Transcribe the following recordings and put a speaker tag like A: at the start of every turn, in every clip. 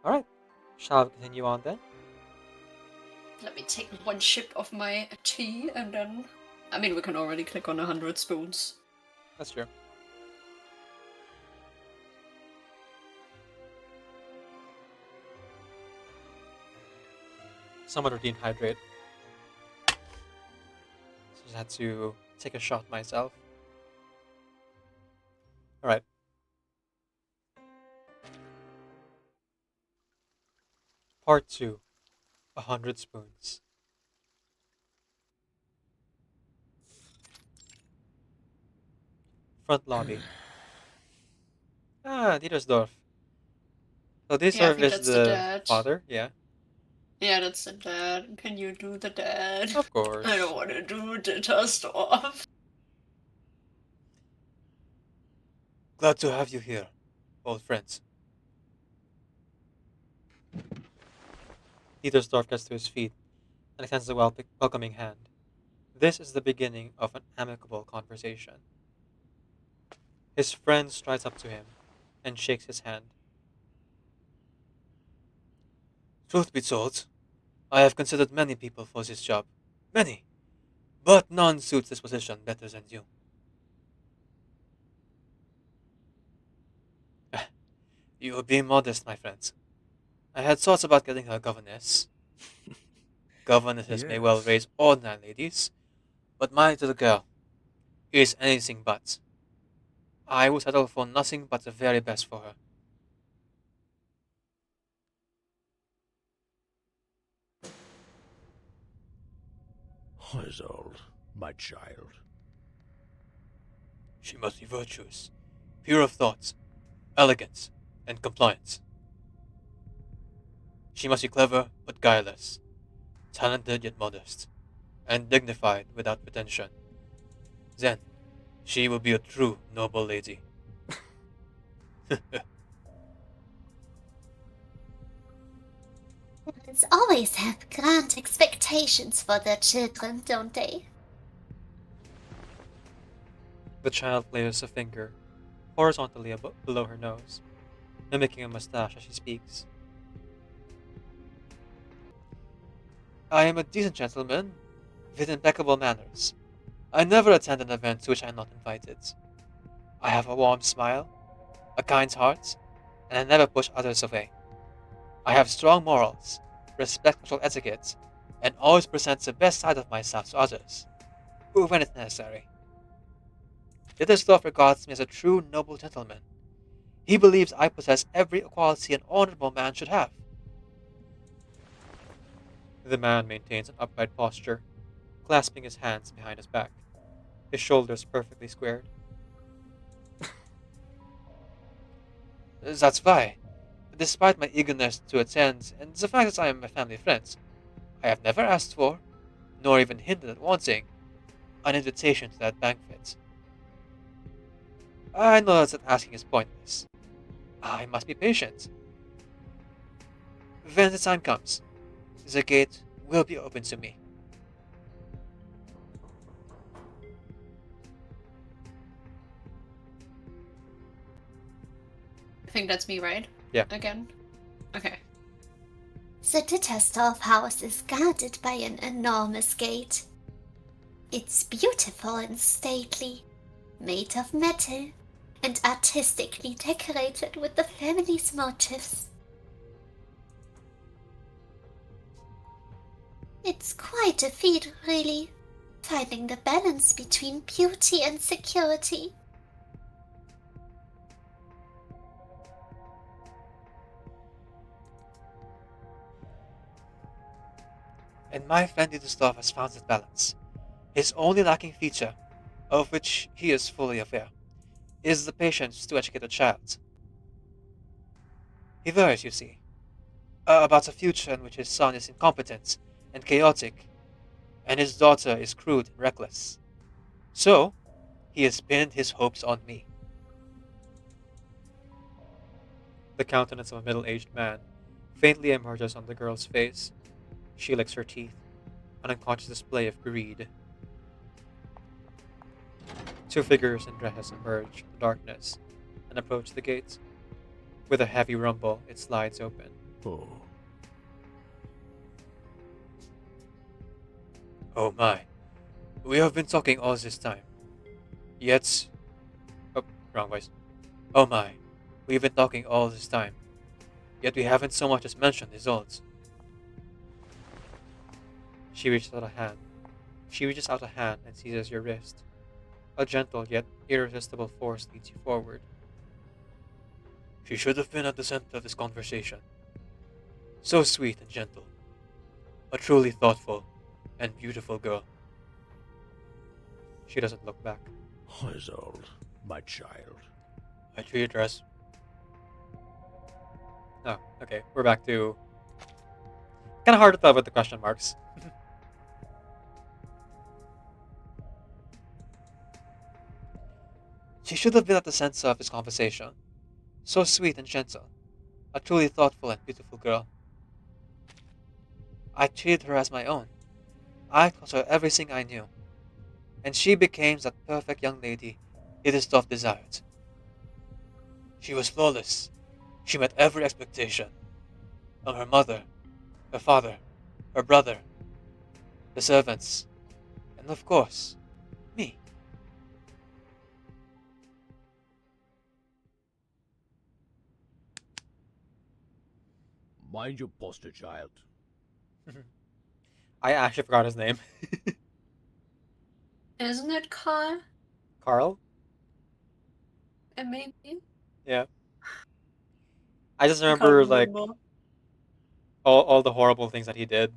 A: Alright, shall we continue on then?
B: Let me take one ship of my tea and then... I mean, we can already click on 100 spoons.
A: That's true. Somewhat of dehydrate. Just had to take a shot myself. Alright. Part 2. 100 spoons. Front lobby. Dittarsdorf. So
B: Yeah, I
A: Dittarsdorf
B: think
A: is
B: that's the
A: the
B: dad.
A: father, yeah.
B: Yeah, that's the dad. Can you do the dad?
A: Of
B: I don't
A: course.
B: want to do Dittarsdorf.
A: Glad to have you here, old friends. Dittarsdorf gets to his feet and extends a welcoming hand. This is the beginning of an amicable conversation. His friend strides up to him and shakes his hand. Truth be told, I have considered many people for this job. Many. But none suits this position better than you. You are being modest, my friends. I had thoughts about getting her a governess. Governesses may well
C: Yes.
A: raise ordinary ladies, but my little girl is anything but. I will settle for nothing but the very best for her.
C: Isolde, my child.
A: She must be virtuous, pure of thought, elegant, and compliant. She must be clever but guileless, talented yet modest, and dignified without pretension. Then she will be a true noble lady.
D: Parents always have grand expectations for their children, don't they?
A: The child places a finger horizontally below her nose, mimicking a mustache as she speaks. I am a decent gentleman, with impeccable manners. I never attend an event to which I am not invited. I have a warm smile, a kind heart, and I never push others away. I have strong morals, respect social etiquette, and always present the best side of myself to others, when it's necessary. Dittersdorf regards me as a true noble gentleman. He believes I possess every quality an honorable man should have. The man maintains an upright posture, clasping his hands behind his back, his shoulders perfectly squared. That's why, despite my eagerness to attend and the fact that I am my family friend, I have never asked for, nor even hinted at wanting, an invitation to that banquet. I know that asking is pointless. I must be patient. When the time comes, the gate will be open to me.
B: I think that's me, right?
A: Yeah.
B: Again? Okay.
D: The Dittersdorf house is guarded by an enormous gate. It's beautiful and stately, made of metal, and artistically decorated with the family's motifs. It's quite a feat, really, finding the balance between beauty and security.
A: And my friend Dittersdorf has found that balance. His only lacking feature, of which he is fully aware, is the patience to educate a child. He worries, you see, about a future in which his son is incompetent and chaotic, and his daughter is crude and reckless. So, he has pinned his hopes on me. The countenance of a middle aged man faintly emerges on the girl's face. She licks her teeth, an unconscious display of greed. Two figures in dresses emerge from the darkness and approach the gate. With a heavy rumble, it slides open.
C: Oh,
A: Oh my. We have been talking all this time. Yet. Oh, wrong voice. Oh my. We've been talking all this time. Yet we haven't so much as mentioned Isolde. She reaches out a hand. She reaches out a hand and seizes your wrist. A gentle yet irresistible force leads you forward. She should have been at the center of this conversation. So sweet and gentle. A truly thoughtful and beautiful girl. She doesn't look back.
C: Isolde, my child.
A: I treated her as... Oh, okay. We're back to... Kind of hard to tell with the question marks. She should have been at the center of this conversation. So sweet and gentle. A truly thoughtful and beautiful girl. I treated her as my own. I taught her everything I knew. And she became that perfect young lady Dittarsdorf desired. She was flawless. She met every expectation. From her mother, her father, her brother, the servants, and of course, me.
C: Mind your posture, child.
A: I actually forgot his name.
B: Isn't it Carl?
A: Carl?
B: Maybe?
A: Yeah. I just
B: I can't
A: remember like
B: remember.
A: all the horrible things that he did,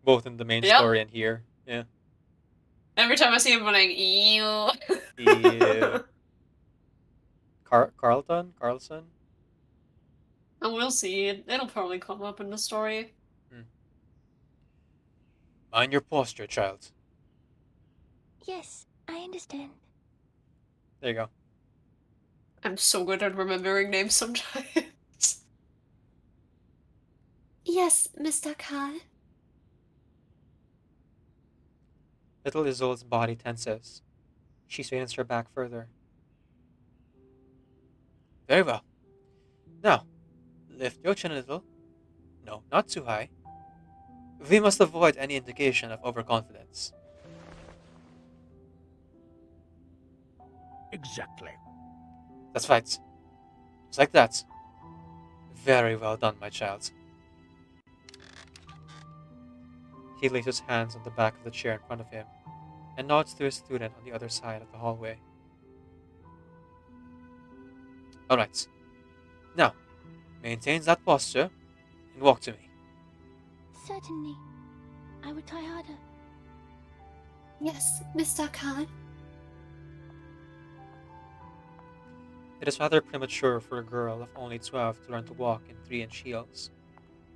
A: both in the main
B: Yep.
A: story and here. Yeah.
B: Every time I see him, I'm like, ew.
A: Yeah. Carlton? Carlson?
B: And we'll see. It'll probably come up in the story.
A: Mind your posture, child.
E: Yes, I understand.
A: There you go.
B: I'm so good at remembering names sometimes.
D: Yes, Mr. Carl.
A: Little Isolde's body tenses. She straightens her back further. Very well. Now, lift your chin a little. No, not too high. We must avoid any indication of overconfidence.
C: Exactly.
A: That's right. Just like that. Very well done, my child. He lays his hands on the back of the chair in front of him and nods to his student on the other side of the hallway. Alright. Now, maintain that posture and walk to me.
E: Certainly. I will try harder.
D: Yes, Mr. Carl.
A: It is rather premature for a girl of only 12 to learn to walk in 3-inch heels,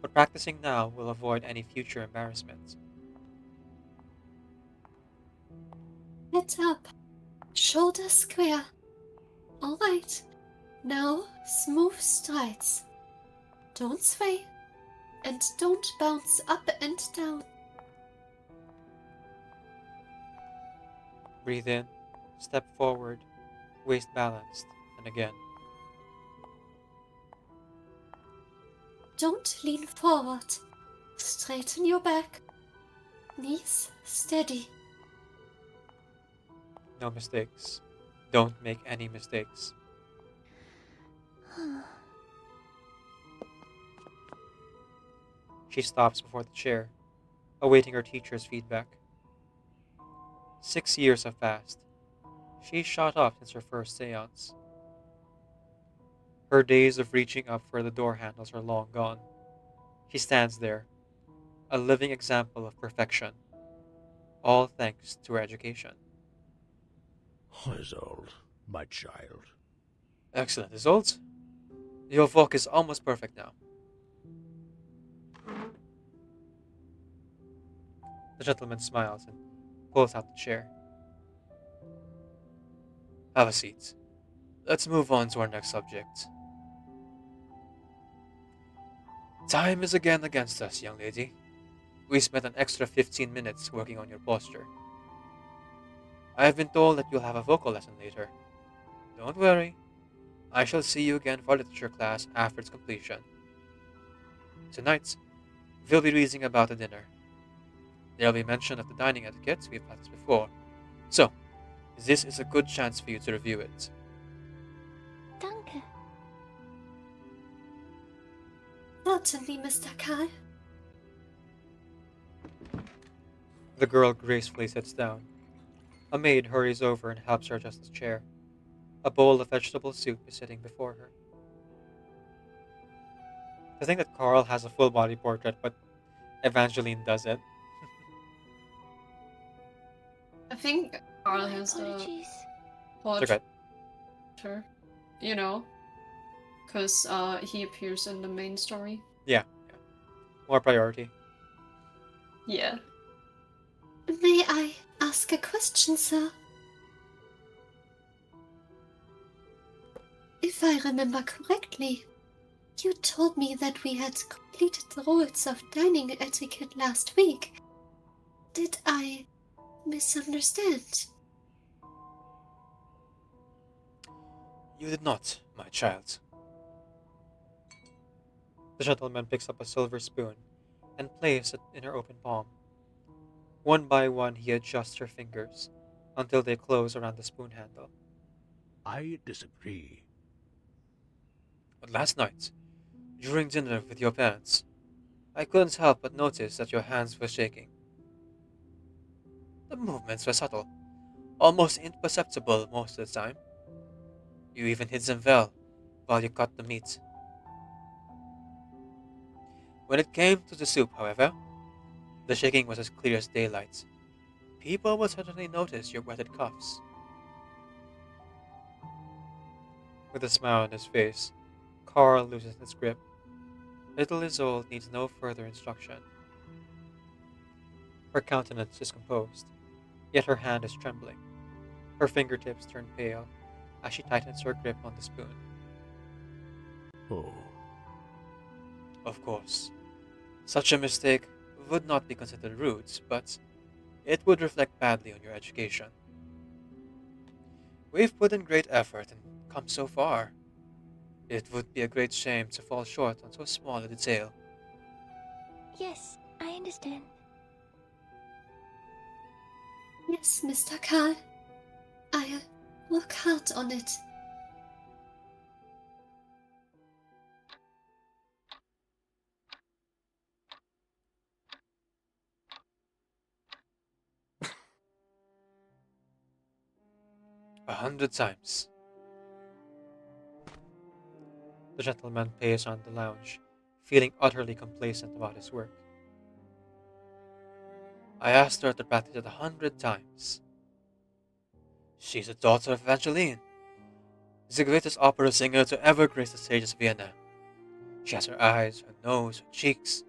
A: but practicing now will avoid any future embarrassment.
D: Head up. Shoulders square. Alright. Now, smooth strides. Don't sway. And don't bounce up and down.
A: Breathe in, step forward, waist balanced, and again.
D: Don't lean forward. Straighten your back. Knees steady.
A: No mistakes. Don't make any mistakes. She stops before the chair, awaiting her teacher's feedback. 6 years have passed. She's shot up since her first seance. Her days of reaching up for the door handles are long gone. She stands there, a living example of perfection, all thanks to her education.
C: Isolde, my child.
A: Excellent results. Your walk is almost perfect now. The gentleman smiles and pulls out the chair. Have a seat. Let's move on to our next subject. Time is again against us, young lady. We spent an extra 15 minutes working on your posture. I have been told that you'll have a vocal lesson later. Don't worry. I shall see you again for literature class after its completion. Tonight, we'll be reasoning about the dinner. There'll be mention of the dining etiquette we've practiced before, so this is a good chance for you to review it.
E: Danke.
D: Certainly, Mr. Kai.
A: The girl gracefully sits down. A maid hurries over and helps her adjust the chair. A bowl of vegetable soup is sitting before her. I think that Carl has a full body portrait, but Evangeline doesn't.
B: I think Carl
E: My
B: has the
E: apologies.
A: It's okay.
B: portrait, because he appears in the main story.
A: Yeah. More priority.
B: Yeah.
D: May I ask a question, sir? If I remember correctly, you told me that we had completed the rules of dining etiquette last week. Did I misunderstand?
A: You did not, my child. The gentleman picks up a silver spoon and places it in her open palm. One by one, he adjusts her fingers until they close around the spoon handle.
C: I disagree.
A: But last night, during dinner with your parents, I couldn't help but notice that your hands were shaking. The movements were subtle, almost imperceptible most of the time. You even hid them well while you cut the meat. When it came to the soup, however, the shaking was as clear as daylight. People would certainly notice your wetted cuffs. With a smile on his face, Carl loosens his grip. Little Isolde needs no further instruction. Her countenance is composed, yet her hand is trembling. Her fingertips turn pale as she tightens her grip on the spoon.
C: Oh,
A: Of course, such a mistake would not be considered rude, but it would reflect badly on your education. We've put in great effort and come so far. It would be a great shame to fall short on so small a detail.
E: Yes, I understand.
D: Yes, Mr. Kai. I'll work hard on it.
A: a 100 times. The gentleman paced on the lounge, feeling utterly complacent about his work. I asked her to practice it 100 times. She's the daughter of Evangeline, the greatest opera singer to ever grace the stages of Vienna. She has her eyes, her nose, her cheeks.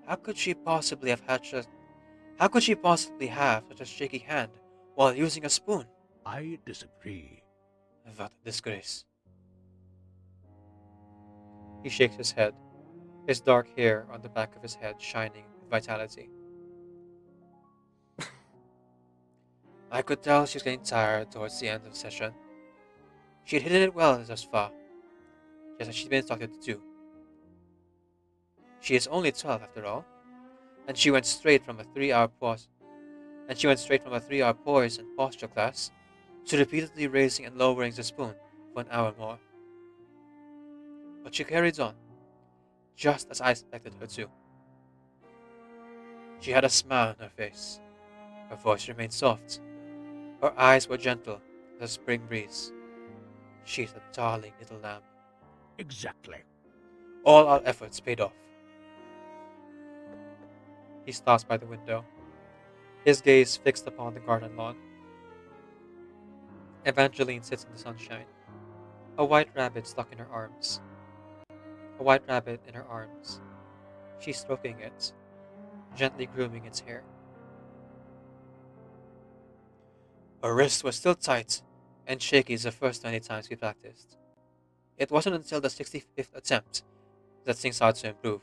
A: How could she possibly have such a shaky hand while using a spoon?
C: I disagree.
A: What a disgrace. He shakes his head, his dark hair on the back of his head shining with vitality. I could tell she was getting tired towards the end of the session. She had hidden it well thus far, just as she'd been instructed to do. She is only 12 after all, and she went straight from a 3-hour poise and posture class to repeatedly raising and lowering the spoon for an hour more. But she carried on, just as I expected her to. She had a smile on her face. Her voice remained soft. Her eyes were gentle as a spring breeze. She's a darling little lamb.
C: Exactly.
A: All our efforts paid off. He stops by the window, his gaze fixed upon the garden lawn. Evangeline sits in the sunshine, a white rabbit stuck in her arms. A white rabbit in her arms. She's stroking it, gently grooming its hair. Her wrist was still tight and shaky as the first 20 times we practiced. It wasn't until the 65th attempt that things started to improve.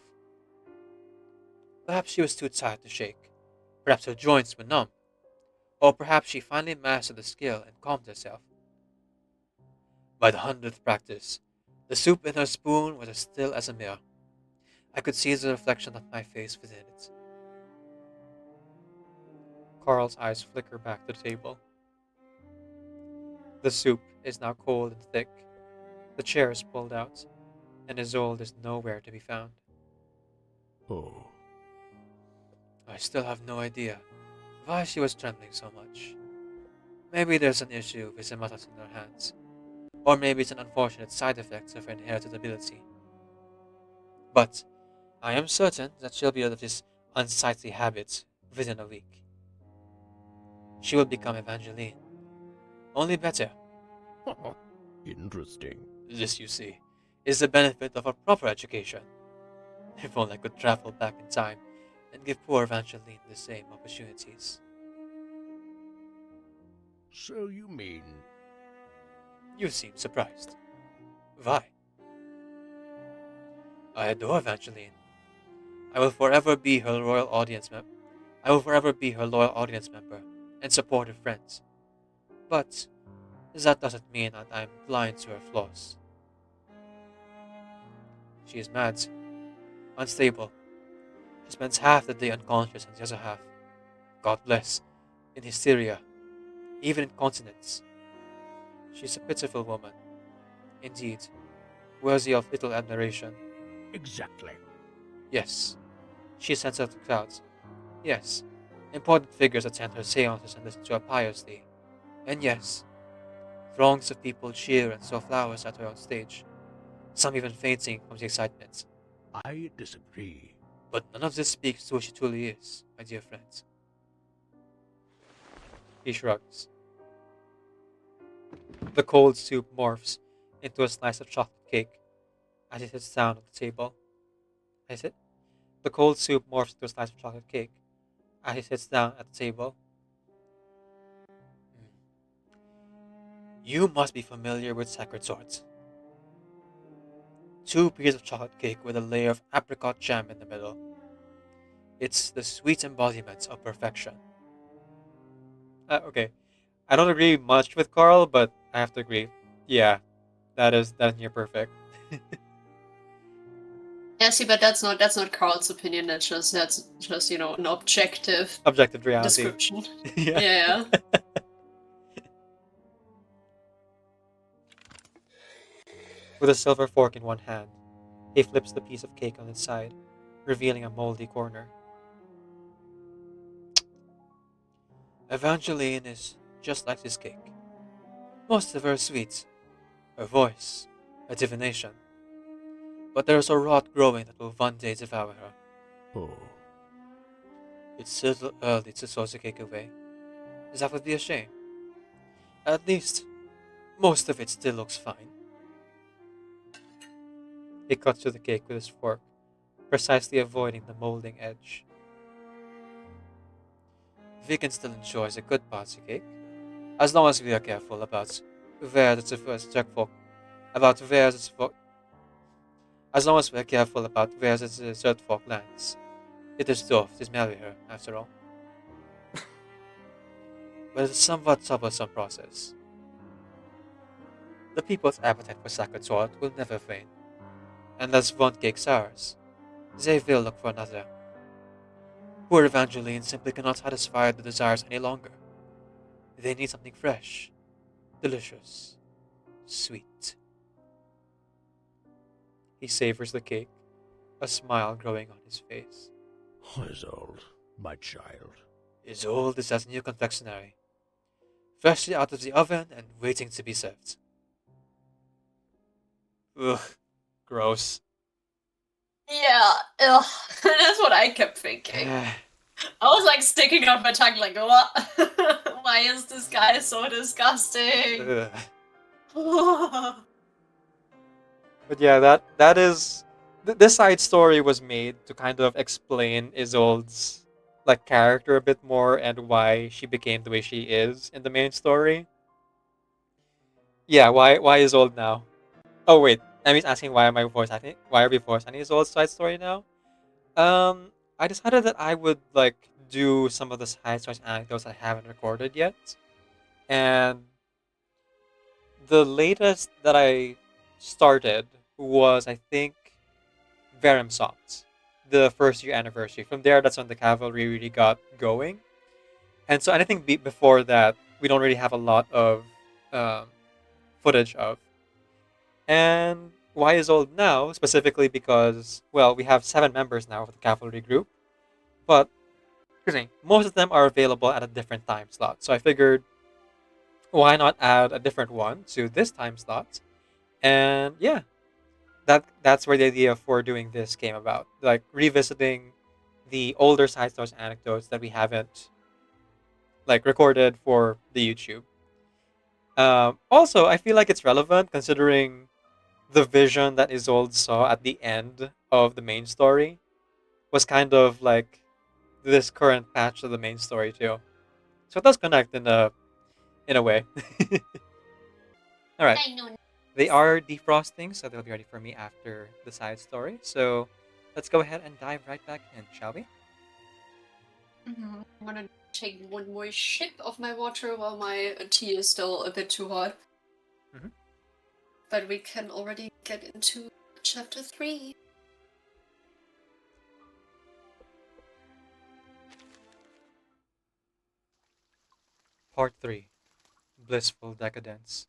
A: Perhaps she was too tired to shake. Perhaps her joints were numb. Or perhaps she finally mastered the skill and calmed herself. By the 100th practice, the soup in her spoon was as still as a mirror. I could see the reflection of my face within it. Carl's eyes flicker back to the table. The soup is now cold and thick. The chair is pulled out, and Isolde is nowhere to be found.
C: Oh,
A: I still have no idea why she was trembling so much. Maybe there's an issue with the muscles in her hands, or maybe it's an unfortunate side effect of her inherited ability. But I am certain that she'll be out of this unsightly habit within a week. She will become Evangeline. Only better.
C: interesting.
A: This, you see, is the benefit of a proper education. If only I could travel back in time and give poor Evangeline the same opportunities.
C: So you mean...
A: You seem surprised. Why? I adore Evangeline. I will forever be her loyal audience member. I will forever be her loyal audience member and supportive friend. But that doesn't mean that I'm blind to her flaws. She is mad, unstable. She spends half the day unconscious and the other half, God bless, in hysteria, even incontinence. She's a pitiful woman, indeed, worthy of little admiration.
C: Exactly.
A: Yes, she sends out the crowds. Yes, important figures attend her seances and listen to her piously. And yes, throngs of people cheer and throw flowers at her on stage, some even fainting from the excitement.
C: I disagree.
A: But none of this speaks to who she truly is, my dear friends. He shrugs. The cold soup morphs into a slice of chocolate cake as he sits down on the table. I said, the cold soup morphs into a slice of chocolate cake as he sits down at the table. You must be familiar with sacred swords. 2 pieces of chocolate cake with a layer of apricot jam in the middle. It's the sweet embodiment of perfection. Okay, I don't agree much with Carl, but I have to agree. Yeah, that is near perfect.
B: Yeah, see, but that's not Carl's opinion. That's just an objective
A: Objective reality.
B: description.
A: Yeah.
B: Yeah.
A: With a silver fork in one hand, he flips the piece of cake on its side, revealing a moldy corner. Evangeline is just like this cake. Most of her is sweet, her voice, her divination. But there is a rot growing that will one day devour her.
C: Oh,
A: It's still early to throw the cake away. That would be a shame. At least, most of it still looks fine. He cuts through the cake with his fork, precisely avoiding the molding edge. We can still enjoy the good parts of cake, as long as we are careful about where the third fork, about where the fork, as long as we are careful about where the third fork lands. Dittarsdorf did marry her, after all. But it's a somewhat troublesome process. The people's appetite for sacred sword will never wane. Unless one cake sours, they will look for another. Poor Evangeline simply cannot satisfy the desires any longer. They need something fresh, delicious, sweet. He savors the cake, a smile growing on his face.
C: Isolde, my child.
A: Isolde is as new confectionery, freshly out of the oven and waiting to be served. Ugh, gross.
B: Yeah. Ugh. That's what I kept thinking. I was like sticking out my tongue, like, what? Why is this guy so disgusting?
A: Ugh. But yeah, that is this side story was made to kind of explain Isolde's like character a bit more and why she became the way she is in the main story. Yeah, why Isolde now? Oh wait, Emmy's asking why am I voice acting? Why are we voice acting Isolde's side story now? I decided that I would like do some of the side stories anecdotes I haven't recorded yet, and the latest that I started was I think Verum Soft. the first year anniversary. From there, that's when the cavalry really got going. And so anything before that, we don't really have a lot of um, footage of. And why is old now? Specifically because, well, we have 7 members now of the cavalry group, but excuse me, most of them are available at a different time slot. So I figured, why not add a different one to this time slot? And yeah, that's where the idea for doing this came about. Like revisiting the older side stories and anecdotes that we haven't like recorded for the YouTube. Also, I feel like it's relevant considering the vision that Isolde saw at the end of the main story was kind of like this current patch of the main story too. So it does connect in a way. All right,
D: I know.
A: they are defrosting, so they'll be ready for me after the side story. So let's go ahead and dive right back in, shall we?
B: I'm gonna take one more sip of my water while my tea is still a bit too hot.
A: Mhm.
B: But we can already get into chapter 3.
A: Part 3, Blissful Decadence.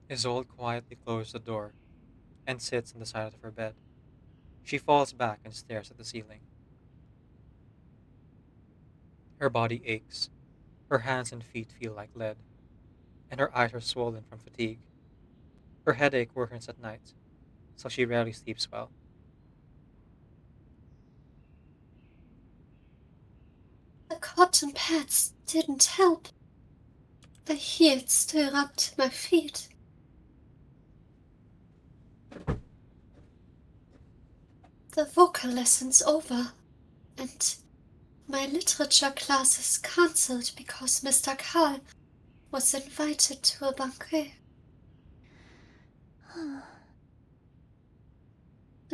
A: Isolde quietly closed the door and sits on the side of her bed. She falls back and stares at the ceiling. Her body aches. Her hands and feet feel like lead, and her eyes are swollen from fatigue. Her headache worsens at night, so she rarely sleeps well.
B: The cotton pads didn't help. The heat still rubbed my feet. The vocal lessons over, and my literature class is cancelled because Mr. Carl was invited to a banquet.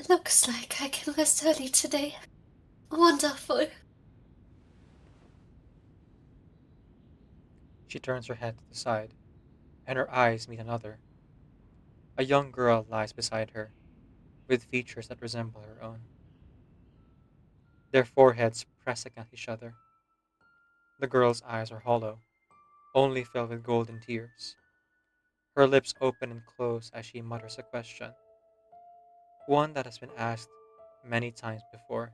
B: Looks like I can rest early today. Wonderful.
A: She turns her head to the side, and her eyes meet another. A young girl lies beside her, with features that resemble her own. Their foreheads press against each other. The girl's eyes are hollow, only filled with golden tears. Her lips open and close as she mutters a question, one that has been asked many times before.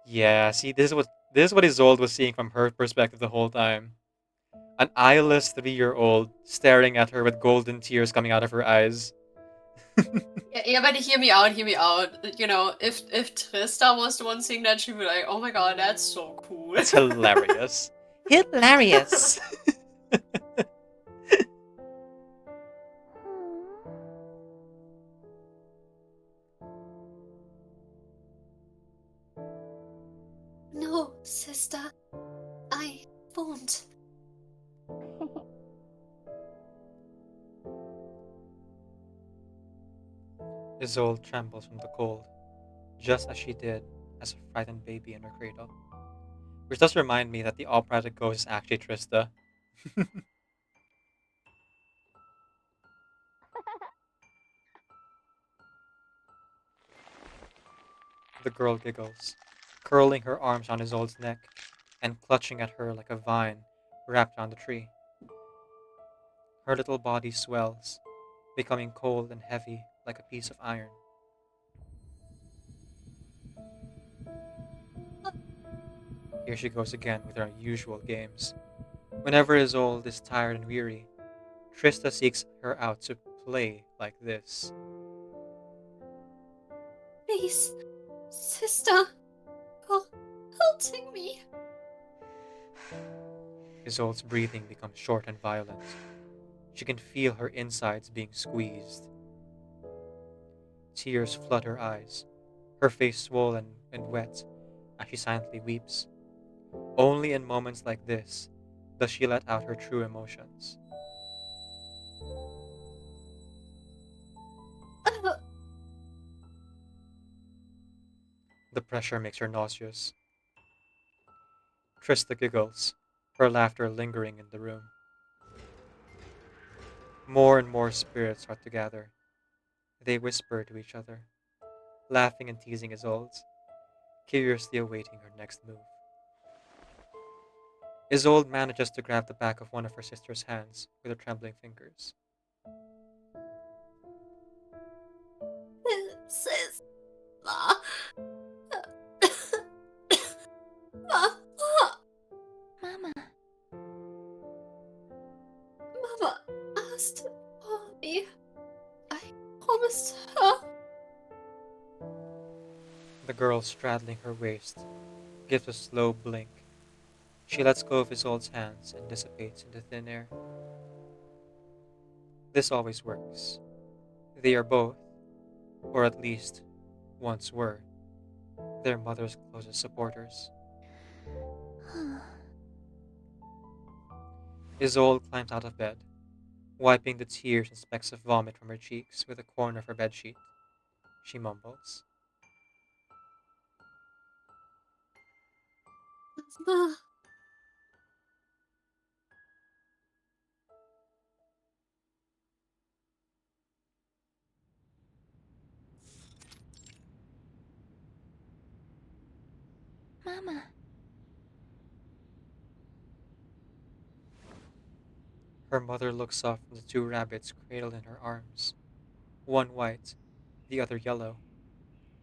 A: Yeah, see, this is what Isolde was seeing from her perspective the whole time. An eyeless 3-year-old staring at her with golden tears coming out of her eyes.
B: Yeah, but hear me out, hear me out. You know, if Trista was the one saying that, she'd be like, oh my god, that's so cool.
A: It's hilarious. Hilarious.
B: No, sister. I won't.
A: Isolde trembles from the cold, just as she did as a frightened baby in her cradle. Which does remind me that the operatic ghost is actually Trista. The girl giggles, curling her arms on Isolde's neck and clutching at her like a vine wrapped around the tree. Her little body swells, becoming cold and heavy like a piece of iron. Here she goes again with her usual games. Whenever Isolde is tired and weary, Trista seeks her out to play like this.
B: Please, sister. You're hurting me.
A: Isolde's breathing becomes short and violent. She can feel her insides being squeezed. Tears flood her eyes, her face swollen and wet as she silently weeps. Only in moments like this does she let out her true emotions. The pressure makes her nauseous. Trista giggles, her laughter lingering in the room. More and more spirits start to gather. They whisper to each other, laughing and teasing Isolde, curiously awaiting her next move. Isolde manages to grab the back of one of her sister's hands with her trembling fingers.
D: Sis. Ma.
E: Mama.
D: Mama asked for me. I promised her.
A: The girl straddling her waist gives a slow blink. She lets go of Isolde's hands and dissipates into thin air. This always works. They are both, or at least once were, their mother's closest supporters. Isolde climbs out of bed, wiping the tears and specks of vomit from her cheeks with a corner of her bedsheet. She mumbles.
D: Ma.
E: Mama.
A: Her mother looks up from the two rabbits cradled in her arms, one white, the other yellow,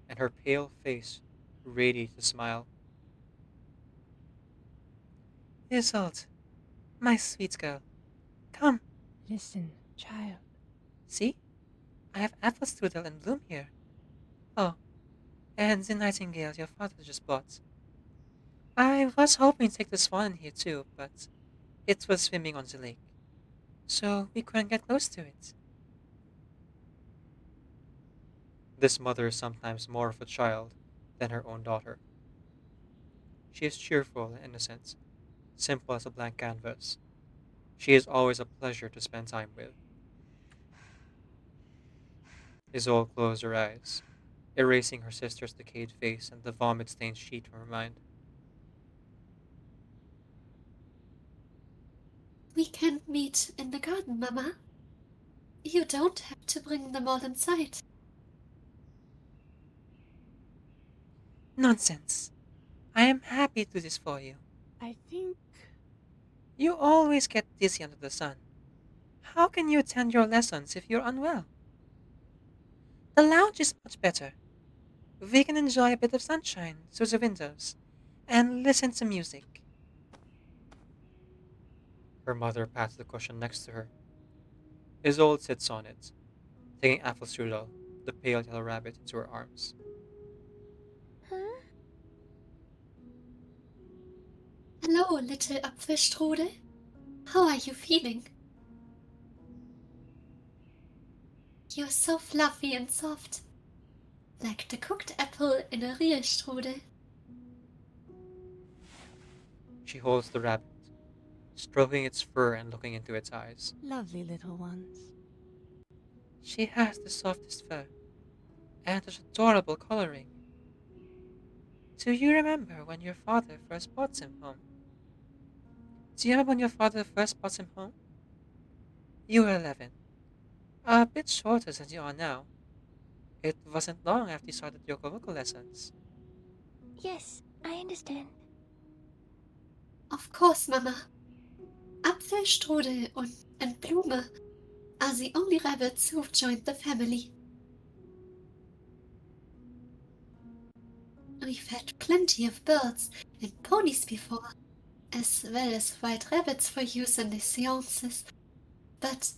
A: and her pale face radiates a smile. Isolde, my sweet girl, come.
F: Listen, child.
A: See? I have apple strudel and bloom here. Oh, and the nightingale your father just bought. I was hoping to take the swan in here too, but it was swimming on the lake, so we couldn't get close to it. This mother is sometimes more of a child than her own daughter. She is cheerful and innocent, simple as a blank canvas. She is always a pleasure to spend time with. Isolde closed her eyes, erasing her sister's decayed face and the vomit-stained sheet from her mind.
D: We can meet in the garden, Mama. You don't have to bring them all inside.
A: Nonsense. I am happy to do this for you.
F: I think
A: You always get dizzy under the sun. How can you attend your lessons if you're unwell? The lounge is much better. We can enjoy a bit of sunshine through the windows and listen to music. Her mother pats the cushion next to her. Isolde sits on it, taking apple strudel, the pale yellow rabbit, into her arms.
E: Huh?
D: Hello, little Apfelstrudel. How are you feeling? You're so fluffy and soft, like the cooked apple in a real strudel.
A: She holds the rabbit, stroking its fur and looking into its eyes.
F: lovely little ones.
A: She has the softest fur and such adorable coloring. Do you remember when your father first brought him home? Do you remember when your father first brought him home? You were 11, a bit shorter than you are now. It wasn't long after you started your vocal lessons.
E: Yes, I understand.
D: Of course, Mama. Apfelstrudel and Blume are the only rabbits who've joined the family. We've had plenty of birds and ponies before, as well as white rabbits for use in the seances, but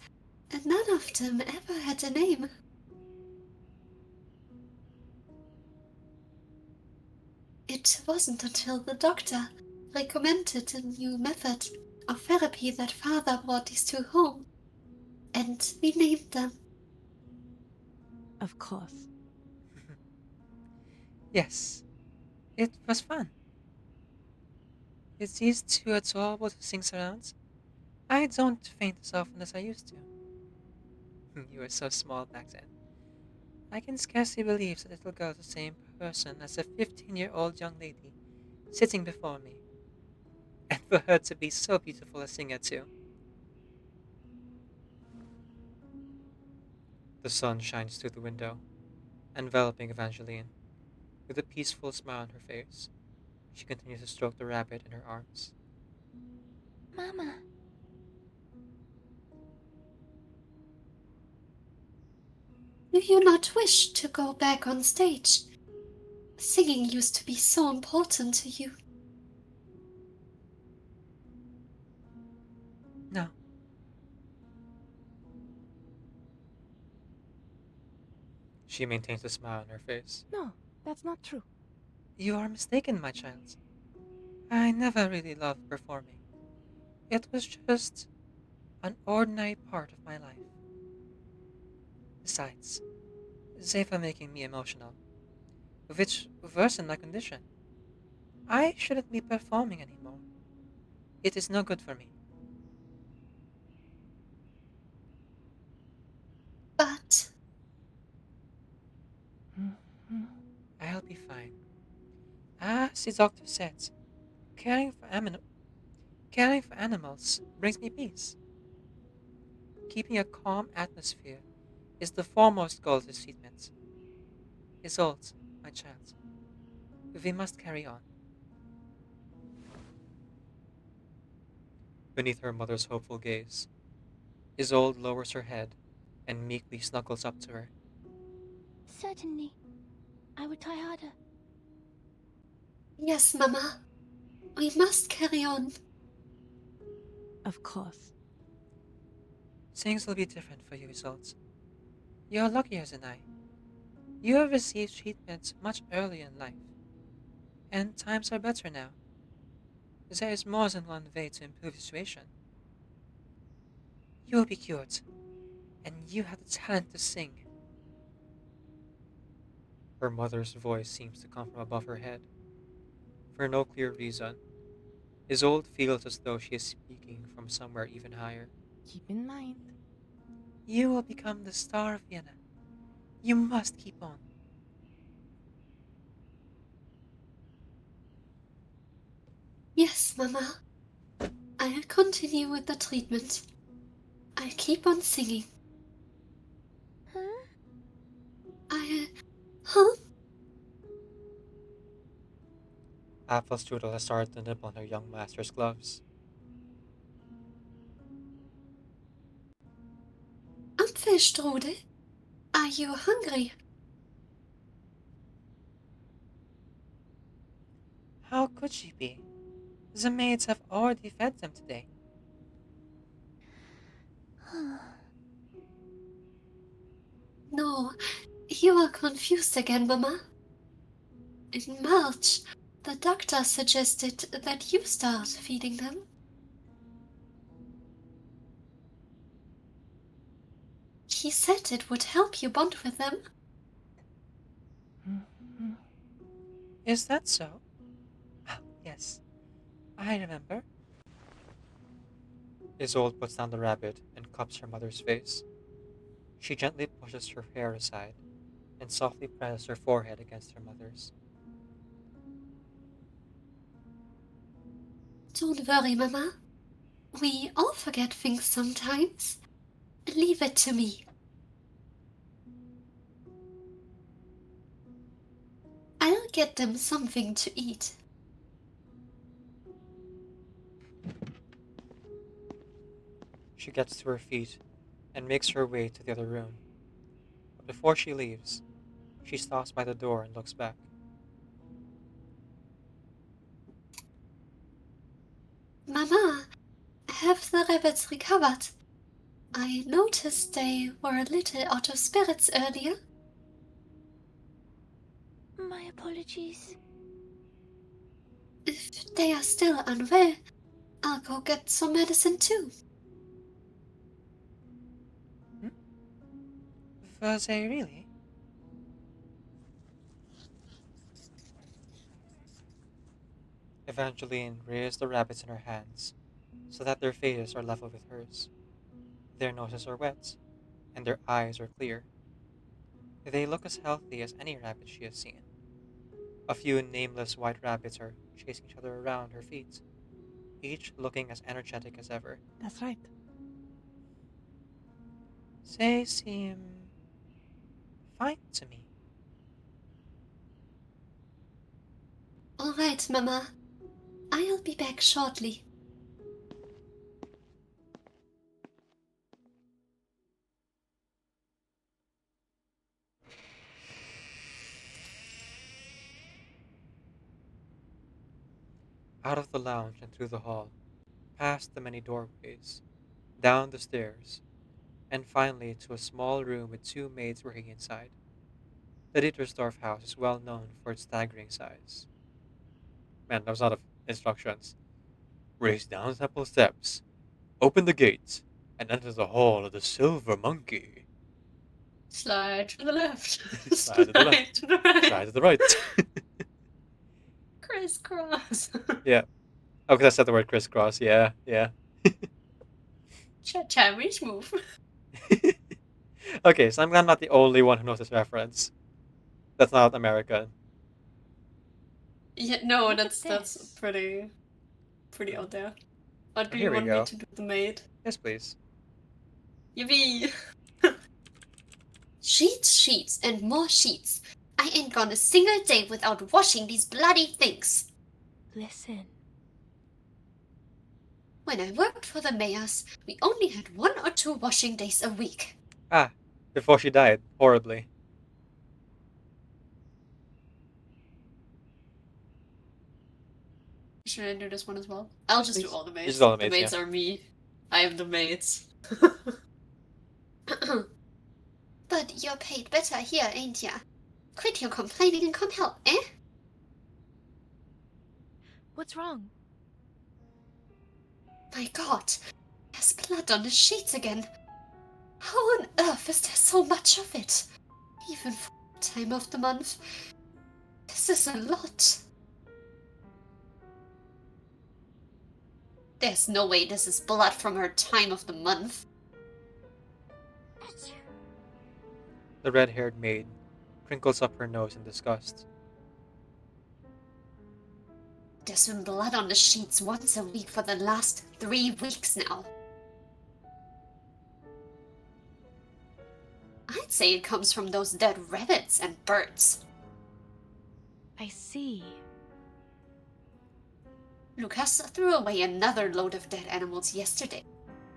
D: none of them ever had a name. It wasn't until the doctor recommended a new method of therapy that Father brought these two home, and we named them.
F: Of course.
A: Yes, it was fun. Is these too adorable to sing around? I don't faint as often as I used to. You were so small back then. I can scarcely believe the little girl is the same person as the 15-year-old young lady sitting before me, and for her to be so beautiful a singer too. The sun shines through the window, enveloping Evangeline. With a peaceful smile on her face, she continues to stroke the rabbit in her arms.
E: Mama.
D: Do you not wish to go back on stage? Singing used to be so important to you.
A: No. She maintains a smile on her face.
F: No, that's not true.
A: You are mistaken, my child. I never really loved performing. It was just an ordinary part of my life. Besides, they were making me emotional, which worsened my condition. I shouldn't be performing anymore. It is no good for me.
D: But
F: Mhm.
A: I'll be fine. As the doctor said, caring for animals brings me peace. Keeping a calm atmosphere is the foremost goal of this treatment. Isolde, my child, we must carry on. Beneath her mother's hopeful gaze, Isolde lowers her head and meekly snuggles up to her.
E: Certainly. I will try harder.
D: yes, Mama, we must carry on.
F: Of course.
A: Things will be different for you, Isolde. You're luckier than I. You have received treatment much earlier in life, and times are better now. There is more than one way to improve the situation. You will be cured, and you have the talent to sing. Her mother's voice seems to come from above her head. For no clear reason, Isolde feels as though she is speaking from somewhere even higher.
F: Keep in mind.
A: You will become the star of Vienna. You must keep on.
D: Yes, Mama. I'll continue with the treatment. I'll keep on singing.
E: Huh?
D: I'll. Huh?
A: Apfelstrudel has started to nibble on her young master's gloves.
D: Apfelstrudel? Are you hungry?
A: How could she be? The maids have already fed them today.
D: No, you are confused again, Mama. In March, the doctor suggested that you start feeding them. He said it would help you bond with them.
F: Mhm.
A: Is that so? Ah, yes, I remember. Isolde puts down the rabbit and cups her mother's face. She gently pushes her hair aside and softly presses her forehead against her mother's.
D: Don't worry, Mama. We all forget things sometimes. Leave it to me. I'll get them something to eat.
A: She gets to her feet and makes her way to the other room. But before she leaves, she stops by the door and looks back.
D: Mama, have the rabbits recovered? I noticed they were a little out of spirits earlier.
E: My apologies.
D: If they are still unwell, I'll go get some medicine too.
A: Hmm? Was they really? Evangeline rears the rabbits in her hands so that their faces are level with hers. Their noses are wet, and their eyes are clear. They look as healthy as any rabbit she has seen. A few nameless white rabbits are chasing each other around her feet, each looking as energetic as ever.
F: That's right.
A: They seem fine to me.
D: All right, Mama. I'll be back shortly.
A: Out of the lounge and through the hall, past the many doorways, down the stairs, and finally to a small room with two maids working inside. The Dittarsdorf house is well known for its staggering size. Man, that was a lot of instructions. Race down the temple steps, open the gate, and enter the hall of the Silver Monkey.
B: Slide to the left.
A: Slide to the left.
B: To the right.
A: Slide to the right.
B: Crisscross.
A: Yeah. Oh, because I said the word crisscross. Yeah, yeah.
B: Chinese move.
A: Okay, so I'm not the only one who knows this reference. That's not American.
B: Yeah, no,
F: Look at
B: that's
F: this.
B: pretty out there. What do
A: Here
B: you
A: we
B: want
A: go.
B: me to do with the maid?
A: Yes, please.
B: Yippee!
D: Sheets, and more sheets. I ain't gone a single day without washing these bloody things.
F: Listen.
D: When I worked for the mayors, we only had 1 or 2 washing days a week.
A: Ah, before she died, horribly.
B: Should I do this one as well? I'll just do
A: Please.
B: all the maids.
A: Just all the
B: The
A: maids,
B: maids are me. I am the maids.
D: But you're paid better here, ain't ya? Quit your complaining and come help, eh?
F: What's wrong?
D: My God, there's blood on the sheets again. How on earth is there so much of it? Even for the time of the month. This is a lot. There's no way this is blood from her time of the month.
A: The red-haired maid crinkles up her nose in disgust.
D: There's been blood on the sheets once a week for the last 3 weeks now. I'd say it comes from those dead rabbits and birds.
F: I see.
D: Lucas threw away another load of dead animals yesterday.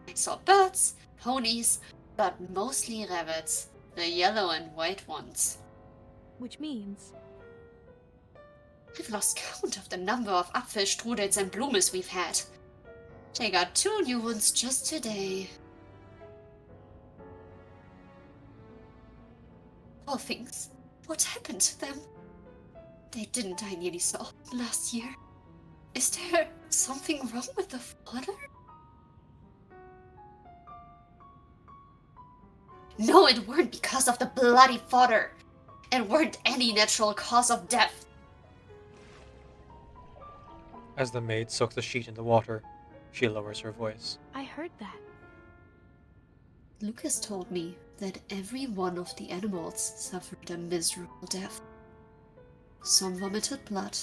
D: I saw birds, ponies, but mostly rabbits. The yellow and white ones.
F: Which means...
D: I've lost count of the number of Apfelstrudels and Blumes we've had. They got 2 new ones just today. Poor things. What happened to them? They didn't die nearly so often last year. Is there something wrong with the fodder? No, it weren't because of the bloody fodder. It weren't any natural cause of death.
A: As the maid soaks the sheet in the water, she lowers her voice.
F: I heard that.
D: Lucas told me that every one of the animals suffered a miserable death. Some vomited blood.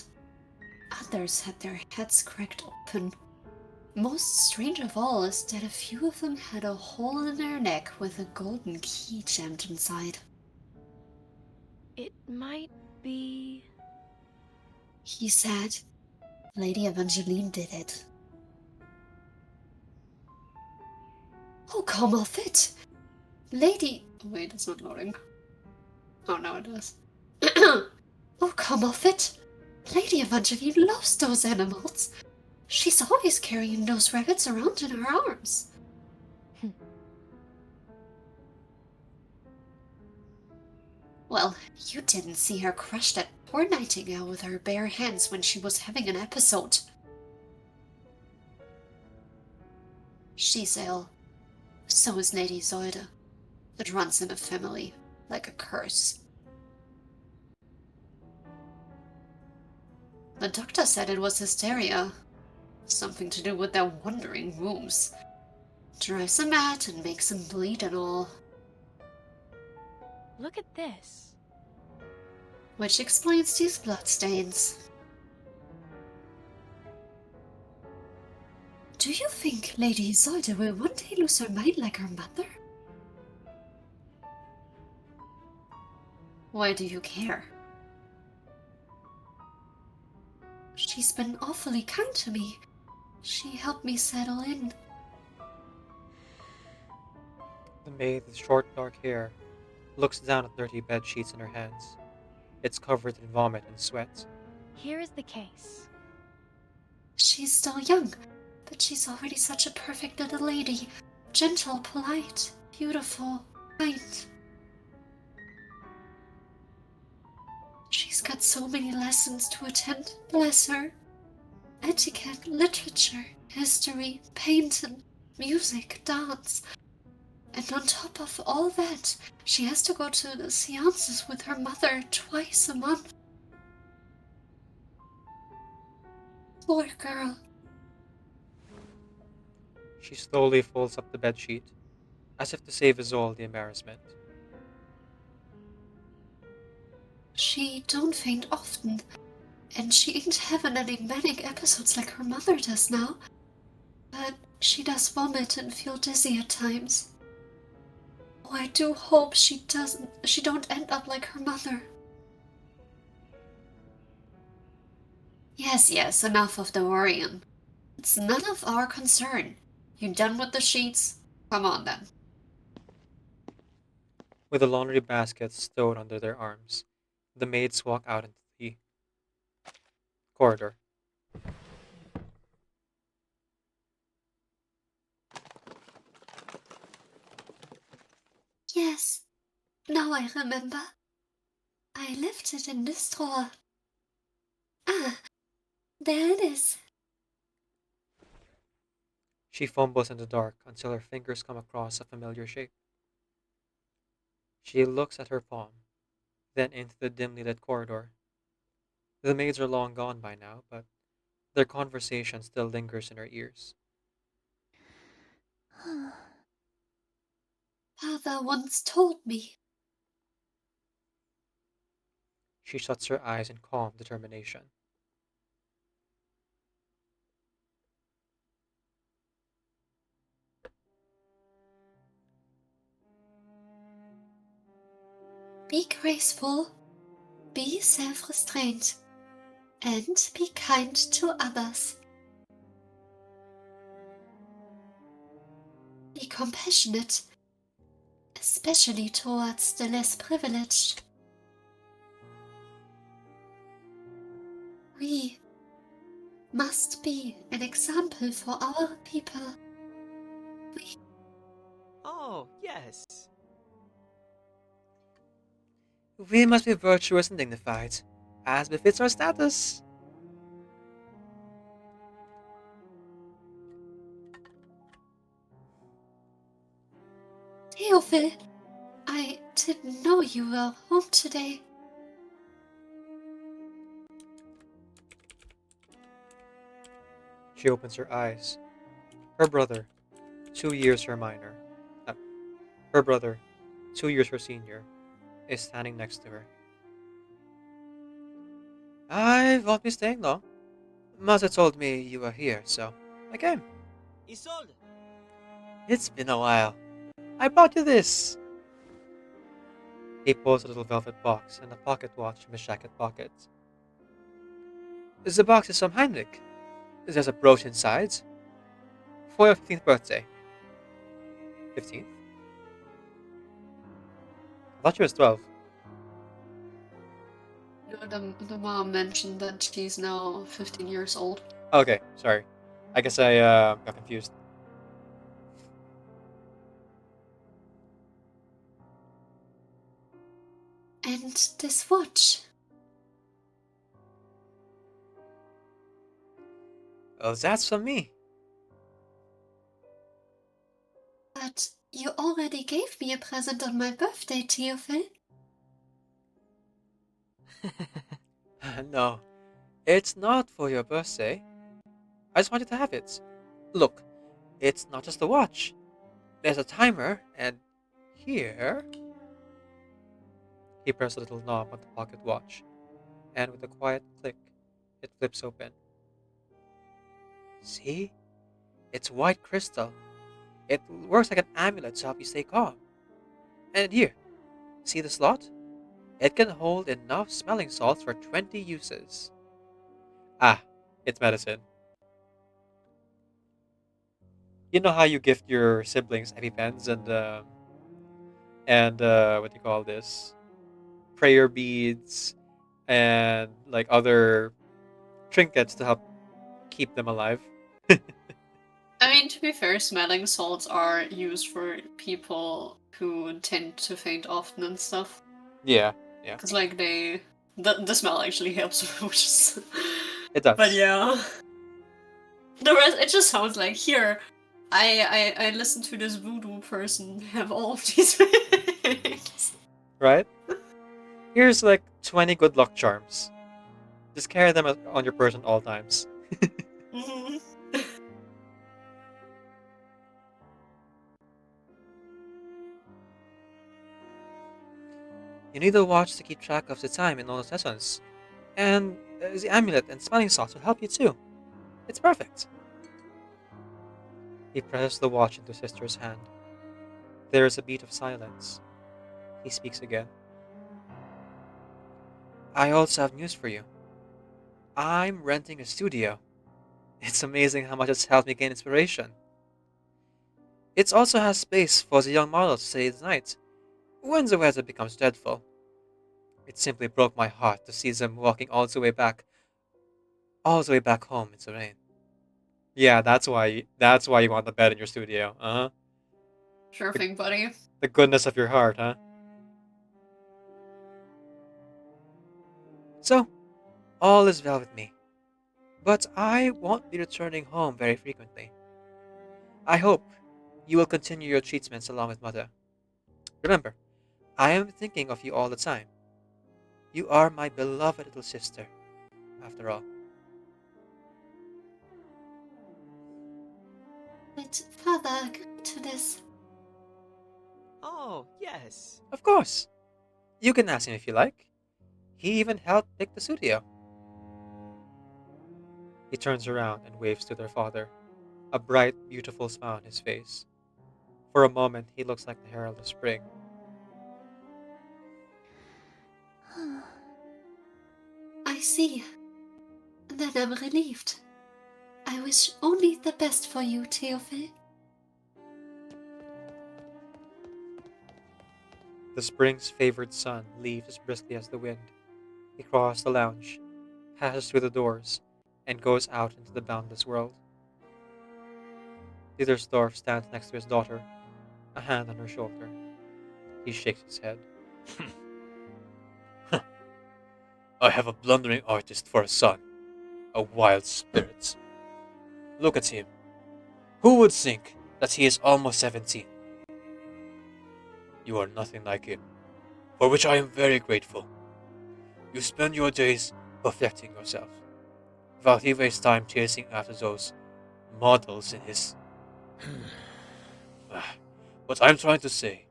D: Others had their heads cracked open. Most strange of all is that a few of them had a hole in their neck with a golden key jammed inside.
F: It might be...
D: He said Lady Evangeline did it. Oh, come off it! Lady...
B: Oh, wait, it's not loading. Oh, now it does.
D: Oh, come off it! Lady Evangeline loves those animals. She's always carrying those rabbits around in her arms. Well, you didn't see her crush that poor nightingale with her bare hands when she was having an episode. She's ill. So is Lady Isolde. It runs in the family, like a curse. The doctor said it was hysteria. Something to do with their wandering rooms. Drives them mad and makes them bleed and all.
F: Look at this.
B: Which explains these bloodstains. Do you think Lady Isolde will one day lose her mind like her mother? Why do you care? She's been awfully kind to me. She helped me settle in.
A: The maid with short dark hair looks down at dirty bed sheets in her hands. It's covered in vomit and sweat.
F: Here is the case.
B: She's still young, but she's already such a perfect little lady. Gentle, polite, beautiful, kind. She's got so many lessons to attend, bless her. Etiquette, literature, history, painting, music, dance. And on top of all that, she has to go to the seances with her mother twice a month. Poor girl.
A: She slowly folds up the bedsheet, as if to save Isolde the embarrassment.
B: She don't faint often, and she ain't having any manic episodes like her mother does now. But she does vomit and feel dizzy at times. Oh, I do hope she don't end up like her mother. Yes, enough of the worrying. It's none of our concern. You done with the sheets? Come on then.
A: With the laundry baskets stowed under their arms, the maids walk out into the corridor.
B: Yes, now I remember. I left it in this drawer. Ah, there it is.
A: She fumbles in the dark until her fingers come across a familiar shape. She looks at her palm, then into the dimly lit corridor. The maids are long gone by now, but their conversation still lingers in her ears.
B: Father once told me.
A: She shuts her eyes in calm determination.
B: Be graceful, be self-restrained, and be kind to others. Be compassionate, especially towards the less privileged. We must be an example for our people.
G: Oh, yes.
A: We must be virtuous and dignified, as befits our status.
B: Theophil, I didn't know you were home today.
A: She opens her eyes. Her brother, 2 years her minor, her brother, 2 years her senior, is standing next to her. I won't be staying long. Mother told me you were here, so I came.
G: Isolde!
A: It's been a while. I brought you this. He pulls a little velvet box and a pocket watch from his jacket pocket. The box is from Heinrich. There's a brooch inside. For your 15th birthday. 15th? I thought you was 12.
B: No, the mom mentioned that she's now 15 years old.
A: Okay, sorry. I guess I got confused.
B: And this watch.
A: Oh, that's from me.
B: But you already gave me a present on my birthday, Theophil.
A: No, it's not for your birthday. I just wanted to have it. Look, it's not just a watch. There's a timer, and here... He presses a little knob on the pocket watch, and with a quiet click, it flips open. See? It's white crystal. It works like an amulet to help you stay calm. And here, see the slot? It can hold enough smelling salts for 20 uses. Ah, it's medicine. You know how you gift your siblings EpiPens and what do you call this? Prayer beads and like other trinkets to help keep them alive.
B: I mean, to be fair, smelling salts are used for people who tend to faint often and stuff.
A: Yeah.
B: Because, like, the smell actually helps, which is...
A: It does.
B: But yeah. The rest, it just sounds like, here, I listened to this voodoo person have all of these things.
A: Right? Here's like 20 good luck charms. Just carry them on your person all times.
B: Mhm.
A: You need a watch to keep track of the time in all the sessions. And the amulet and smelling salts will help you too. It's perfect. He presses the watch into sister's hand. There is a beat of silence. He speaks again. I also have news for you. I'm renting a studio. It's amazing how much it's helped me gain inspiration. It also has space for the young models to stay the night when the weather becomes dreadful. It simply broke my heart to see them walking all the way back home in the rain. Yeah, that's why you want the bed in your studio, uh-huh.
B: Sure thing, buddy.
A: The goodness of your heart, huh? So, all is well with me. But I won't be returning home very frequently. I hope you will continue your treatments along with Mother. Remember, I am thinking of you all the time. You are my beloved little sister, after all.
B: Did Father agree to this?
G: Oh, yes.
A: Of course. You can ask him if you like. He even helped pick the studio. He turns around and waves to their father, a bright, beautiful smile on his face. For a moment, he looks like the herald of spring.
B: I see. Then I'm relieved. I wish only the best for you, Theophil.
A: The spring's favored sun leaves as briskly as the wind. He crosses the lounge, passes through the doors, and goes out into the boundless world. Dittarsdorf stands next to his daughter, a hand on her shoulder. He shakes his head. I have a blundering artist for a son, a wild spirit. Look at him. Who would think that he is almost 17? You are nothing like him, for which I am very grateful. You spend your days perfecting yourself, while he wastes time chasing after those models in his... What I'm trying to say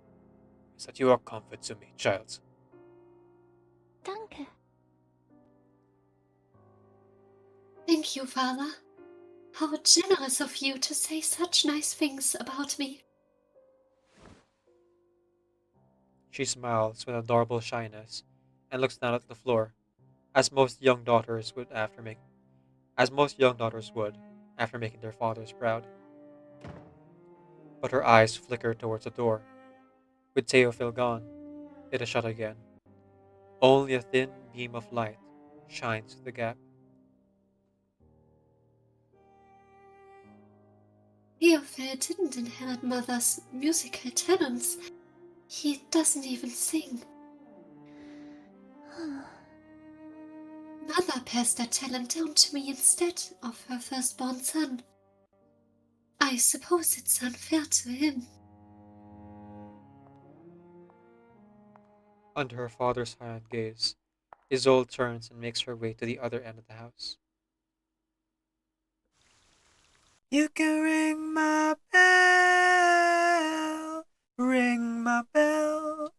A: is that you are comfort to me, child.
E: Danke.
B: Thank you, Father. How generous of you to say such nice things about me.
A: She smiles with adorable shyness and looks down at the floor, as most young daughters would after making their fathers proud. But her eyes flicker towards the door. With Theophil gone, it is shut again. Only a thin beam of light shines through the gap.
B: Theophil didn't inherit Mother's musical talents. He doesn't even sing. Mother passed that talent down to me instead of her firstborn son. I suppose it's unfair to him.
A: Under her father's silent gaze, Isolde turns and makes her way to the other end of the house. You can ring my bell,